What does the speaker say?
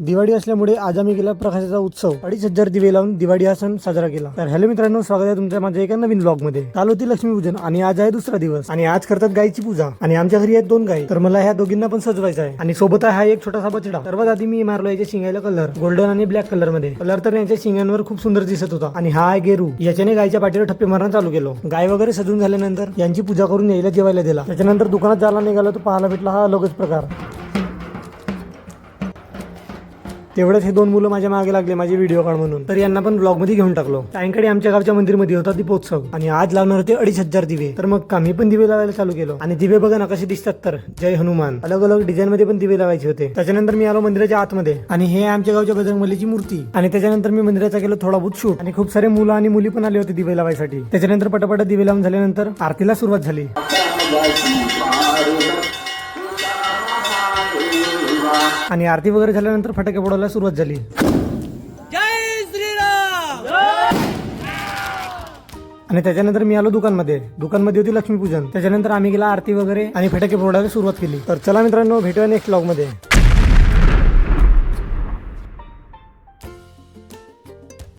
दिवाळी असल्यामुळे आज आम्ही केला प्रकाशाचा उत्सव 2500 दिवे लावून दिवाळी हा सण साजरा केला। तर हॅलो मित्रांनो, स्वागत आहे तुमच्या माझ्या एका नवीन ब्लॉग मध्ये। काल होती लक्ष्मीपूजन आणि आज आहे दुसरा दिवस आणि आज करतात गायची पूजा आणि आमच्या घरी आहेत 2 गायी, तर मला ह्या दोघींना पण सजवायचा आहे आणि सोबत आहे हा एक छोटासा बछडा। सर्वात आधी मी मारलो याच्या शिंगाला कलर गोल्डन आणि ब्लॅक कलर मध्ये। कलर तर यांच्या शिंगांवर खूप सुंदर दिसत होता आणि हा आहे गेरू। याच्याने गायच्या पाठीवर ठप्पे मारणं चालू केलो। गाय वगैरे सजून झाल्यानंतर यांची पूजा करून यायला जेवायला दिला। त्याच्यानंतर दुकानात जायला निघालो तर पाहायला भेटला हा अलगच प्रकार। तेवढंच हे 2 मुलं माझ्या मागे लागले माझे व्हिडिओ काढ म्हणून, तर यांना पण ब्लॉग मध्ये घेऊन टाकलो। सायंकाळी आमच्या गावच्या मंदिरमध्ये होता दीपोत्सव आणि आज लावणार होते 2500 दिवे। तर मग मी पण दिवे लावायला चालू केलो आणि दिवे बघा ना कसे दिसतात, तर जय हनुमान अलग अलग डिझाईन मध्ये पण दिवे लावायचे होते। त्याच्यानंतर मी आलो मंदिराच्या आतमध्ये आणि हे आमच्या गावच्या बजरंगबलीची मूर्ती आणि त्याच्यानंतर मी मंदिराचा केलो थोडा बहुत शूट आणि खूप सारे मुलं आणि मुली पण आले होते दिवे लावायसाठी। त्याच्यानंतर पटापट दिवे लावून झाल्यानंतर आरतीला सुरुवात झाली आणि आरती वगैरे झाल्यानंतर फटाके फोडायला सुरुवात झाली। जय श्रीराम। आणि त्याच्यानंतर मी आलो दुकानमध्ये होती लक्ष्मीपूजन। त्याच्यानंतर आम्ही गेला आरती वगैरे आणि फटाके फोडायला सुरुवात केली। तर चला मित्रांनो, भेटूया नेक्स्ट व्लॉग मध्ये।